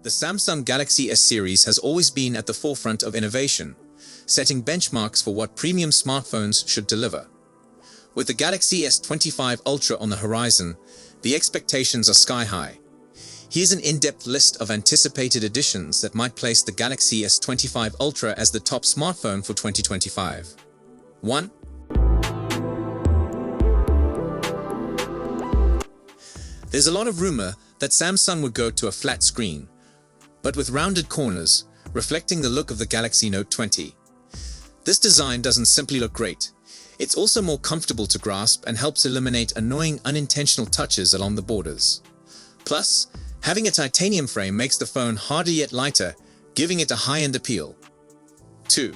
The Samsung Galaxy S series has always been at the forefront of innovation, setting benchmarks for what premium smartphones should deliver. With the Galaxy S25 Ultra on the horizon, the expectations are sky-high. Here's an in-depth list of anticipated additions that might place the Galaxy S25 Ultra as the top smartphone for 2025. 1. There's a lot of rumor that Samsung would go to a flat screen, but with rounded corners, reflecting the look of the Galaxy Note 20. This design doesn't simply look great. It's also more comfortable to grasp and helps eliminate annoying unintentional touches along the borders. Plus, having a titanium frame makes the phone harder yet lighter, giving it a high-end appeal. 2.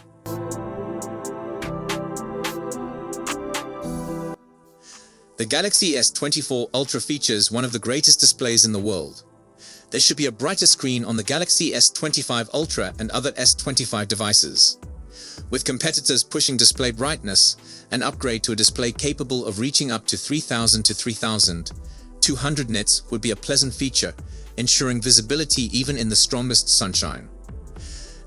The Galaxy S24 Ultra features one of the greatest displays in the world. There should be a brighter screen on the Galaxy S25 Ultra and other S25 devices. With competitors pushing display brightness, an upgrade to a display capable of reaching up to 3000 to 3200 nits would be a pleasant feature, ensuring visibility even in the strongest sunshine.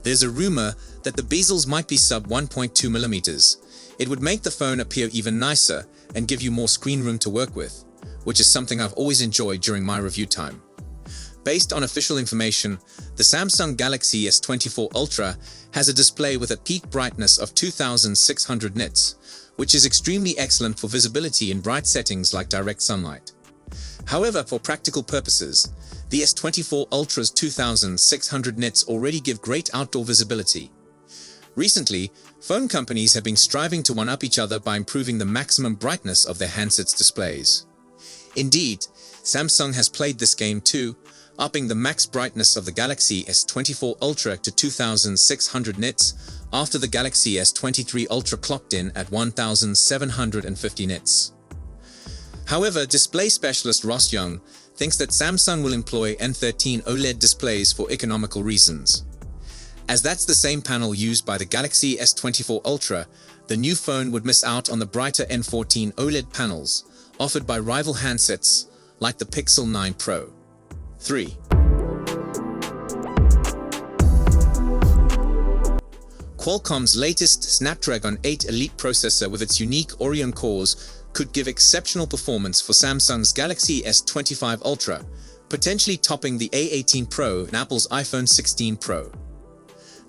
There's a rumor that the bezels might be sub 1.2 mm. It would make the phone appear even nicer and give you more screen room to work with, which is something I've always enjoyed during my review time. Based on official information, the Samsung Galaxy S24 Ultra has a display with a peak brightness of 2600 nits, which is extremely excellent for visibility in bright settings like direct sunlight. However, for practical purposes, the S24 Ultra's 2600 nits already give great outdoor visibility. Recently, phone companies have been striving to one-up each other by improving the maximum brightness of their handsets' displays. Indeed, Samsung has played this game too, upping the max brightness of the Galaxy S24 Ultra to 2600 nits after the Galaxy S23 Ultra clocked in at 1750 nits. However, display specialist Ross Young thinks that Samsung will employ N13 OLED displays for economical reasons. As that's the same panel used by the Galaxy S24 Ultra, the new phone would miss out on the brighter N14 OLED panels offered by rival handsets like the Pixel 9 Pro. 3. Qualcomm's latest Snapdragon 8 Elite processor with its unique Orion cores could give exceptional performance for Samsung's Galaxy S25 Ultra, potentially topping the A18 Pro and Apple's iPhone 16 Pro.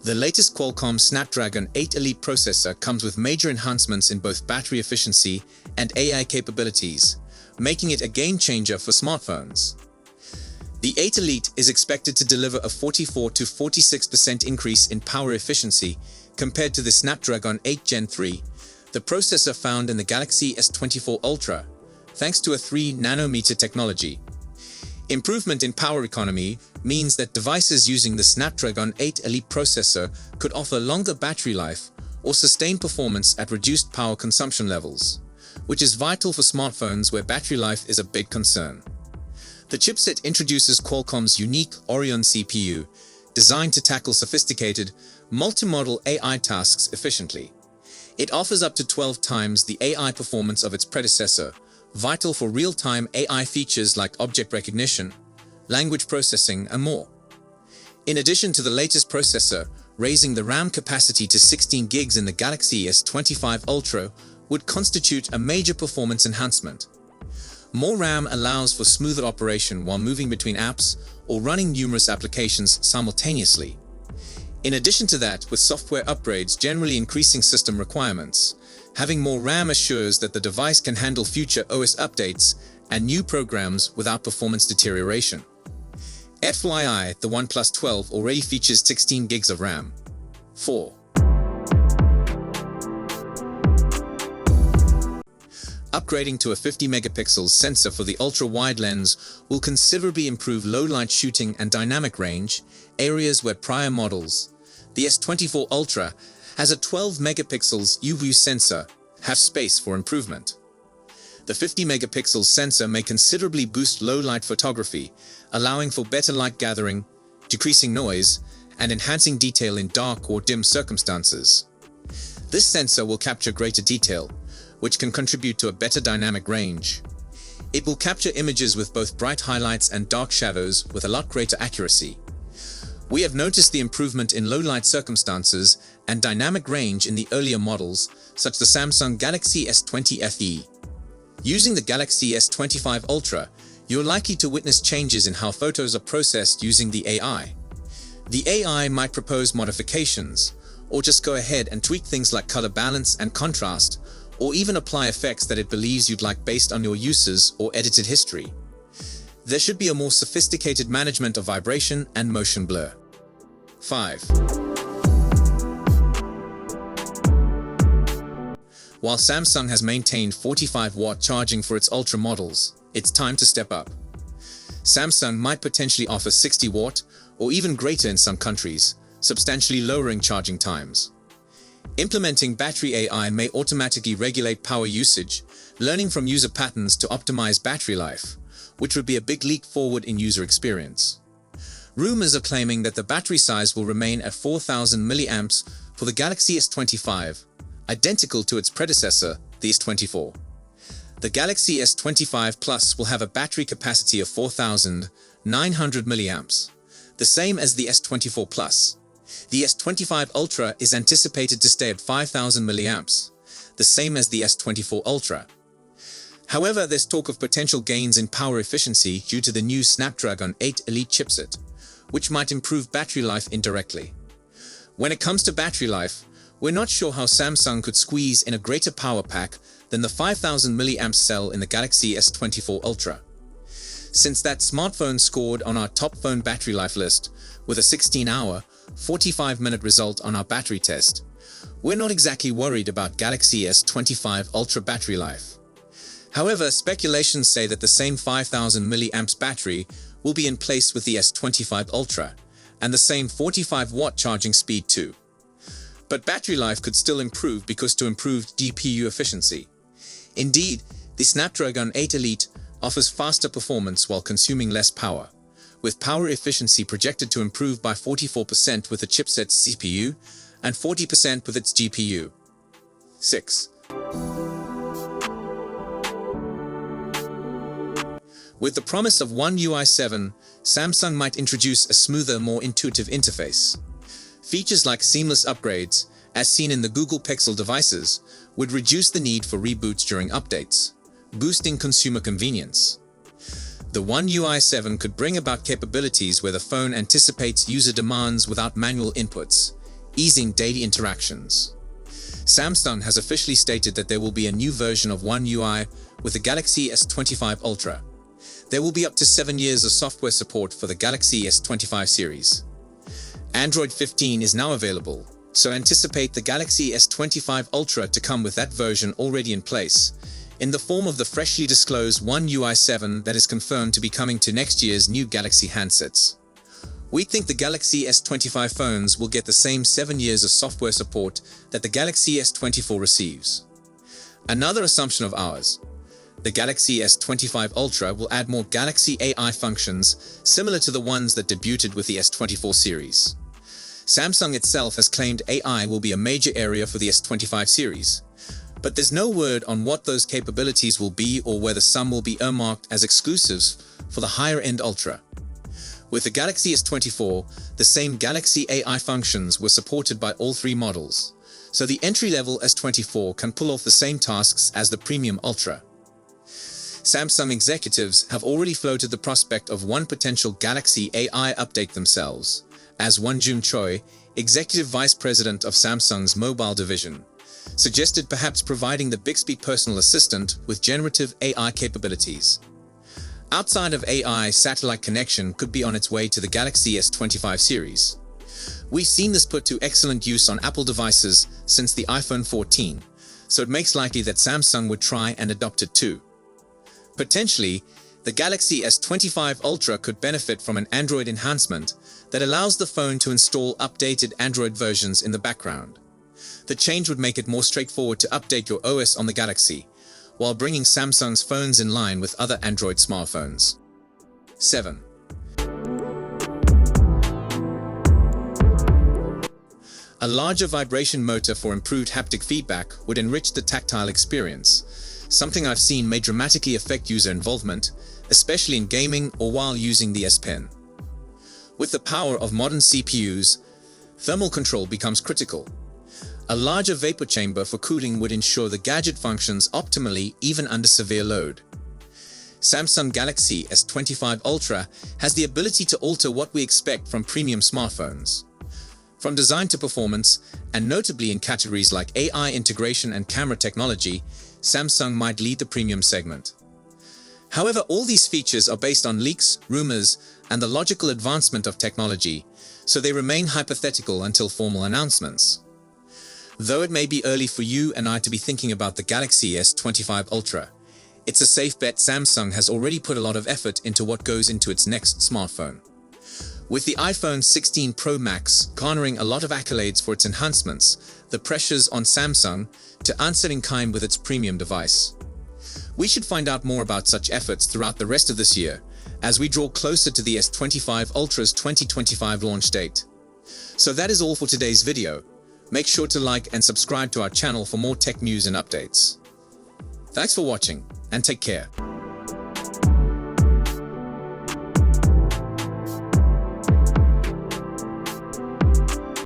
The latest Qualcomm Snapdragon 8 Elite processor comes with major enhancements in both battery efficiency and AI capabilities, making it a game-changer for smartphones. The 8 Elite is expected to deliver a 44 to 46% increase in power efficiency compared to the Snapdragon 8 Gen 3, the processor found in the Galaxy S24 Ultra, thanks to a 3nm technology. Improvement in power economy means that devices using the Snapdragon 8 Elite processor could offer longer battery life or sustain performance at reduced power consumption levels, which is vital for smartphones where battery life is a big concern. The chipset introduces Qualcomm's unique Orion CPU, designed to tackle sophisticated, multimodal AI tasks efficiently. It offers up to 12 times the AI performance of its predecessor, vital for real-time AI features like object recognition, language processing, and more. In addition to the latest processor, raising the RAM capacity to 16 gigs in the Galaxy S25 Ultra would constitute a major performance enhancement. More RAM allows for smoother operation while moving between apps or running numerous applications simultaneously. In addition to that, with software upgrades generally increasing system requirements, having more RAM assures that the device can handle future OS updates and new programs without performance deterioration. FYI, the OnePlus 12 already features 16 gigs of RAM. 4. Upgrading to a 50-megapixel sensor for the ultra-wide lens will considerably improve low-light shooting and dynamic range, areas where prior models, the S24 Ultra, has a 12-megapixel UV sensor, have space for improvement. The 50-megapixel sensor may considerably boost low-light photography, allowing for better light gathering, decreasing noise, and enhancing detail in dark or dim circumstances. This sensor will capture greater detail, which can contribute to a better dynamic range. It will capture images with both bright highlights and dark shadows with a lot greater accuracy. We have noticed the improvement in low-light circumstances and dynamic range in the earlier models, such as the Samsung Galaxy S20 FE. Using the Galaxy S25 Ultra, you're likely to witness changes in how photos are processed using the AI. The AI might propose modifications, or just go ahead and tweak things like color balance and contrast, or even apply effects that it believes you'd like based on your uses or edited history. There should be a more sophisticated management of vibration and motion blur. 5. While Samsung has maintained 45-watt charging for its Ultra models, it's time to step up. Samsung might potentially offer 60-watt or even greater in some countries, substantially lowering charging times. Implementing battery AI may automatically regulate power usage, learning from user patterns to optimize battery life, which would be a big leap forward in user experience. Rumors are claiming that the battery size will remain at 4000 mAh for the Galaxy S25, identical to its predecessor, the S24. The Galaxy S25 Plus will have a battery capacity of 4900 mAh, the same as the S24 Plus. The S25 Ultra is anticipated to stay at 5000 mAh, the same as the S24 Ultra. However, there's talk of potential gains in power efficiency due to the new Snapdragon 8 Elite chipset, which might improve battery life indirectly. When it comes to battery life, we're not sure how Samsung could squeeze in a greater power pack than the 5000 mAh cell in the Galaxy S24 Ultra. Since that smartphone scored on our top phone battery life list with a 16-hour, 45-minute result on our battery test, we're not exactly worried about Galaxy S25 Ultra battery life. However, speculations say that the same 5000 mAh battery will be in place with the S25 Ultra, and the same 45-watt charging speed too. But battery life could still improve because to improved GPU efficiency. Indeed, the Snapdragon 8 Elite offers faster performance while consuming less power, with power efficiency projected to improve by 44% with the chipset's CPU and 40% with its GPU. 6. With the promise of One UI 7, Samsung might introduce a smoother, more intuitive interface. Features like seamless upgrades, as seen in the Google Pixel devices, would reduce the need for reboots during updates, boosting consumer convenience. The One UI 7 could bring about capabilities where the phone anticipates user demands without manual inputs, easing daily interactions. Samsung has officially stated that there will be a new version of One UI with the Galaxy S25 Ultra. There will be up to 7 years of software support for the Galaxy S25 series. Android 15 is now available, so anticipate the Galaxy S25 Ultra to come with that version already in place, in the form of the freshly disclosed One UI 7 that is confirmed to be coming to next year's new Galaxy handsets. We think the Galaxy S25 phones will get the same 7 years of software support that the Galaxy S24 receives. Another assumption of ours: the Galaxy S25 Ultra will add more Galaxy AI functions similar to the ones that debuted with the S24 series. Samsung itself has claimed AI will be a major area for the S25 series, but there's no word on what those capabilities will be or whether some will be earmarked as exclusives for the higher-end Ultra. With the Galaxy S24, the same Galaxy AI functions were supported by all three models, so the entry-level S24 can pull off the same tasks as the premium Ultra. Samsung executives have already floated the prospect of one potential Galaxy AI update themselves, as Wonjun Choi, executive vice president of Samsung's mobile division, suggested perhaps providing the Bixby personal assistant with generative AI capabilities. Outside of AI, satellite connection could be on its way to the Galaxy S25 series. We've seen this put to excellent use on Apple devices since the iPhone 14, so it makes likely that Samsung would try and adopt it too. Potentially, the Galaxy S25 Ultra could benefit from an Android enhancement that allows the phone to install updated Android versions in the background. The change would make it more straightforward to update your OS on the Galaxy, while bringing Samsung's phones in line with other Android smartphones. 7. A larger vibration motor for improved haptic feedback would enrich the tactile experience, something I've seen may dramatically affect user involvement, especially in gaming or while using the S Pen. With the power of modern CPUs, thermal control becomes critical. A larger vapor chamber for cooling would ensure the gadget functions optimally even under severe load. Samsung Galaxy S25 Ultra has the ability to alter what we expect from premium smartphones. From design to performance, and notably in categories like AI integration and camera technology, Samsung might lead the premium segment. However, all these features are based on leaks, rumors, and the logical advancement of technology, so they remain hypothetical until formal announcements. Though it may be early for you and I to be thinking about the Galaxy S25 Ultra, it's a safe bet Samsung has already put a lot of effort into what goes into its next smartphone. With the iPhone 16 Pro Max garnering a lot of accolades for its enhancements, the pressure's on Samsung to answer in kind with its premium device. We should find out more about such efforts throughout the rest of this year, as we draw closer to the S25 Ultra's 2025 launch date. So that is all for today's video. Make sure to like and subscribe to our channel for more tech news and updates. Thanks for watching, and take care.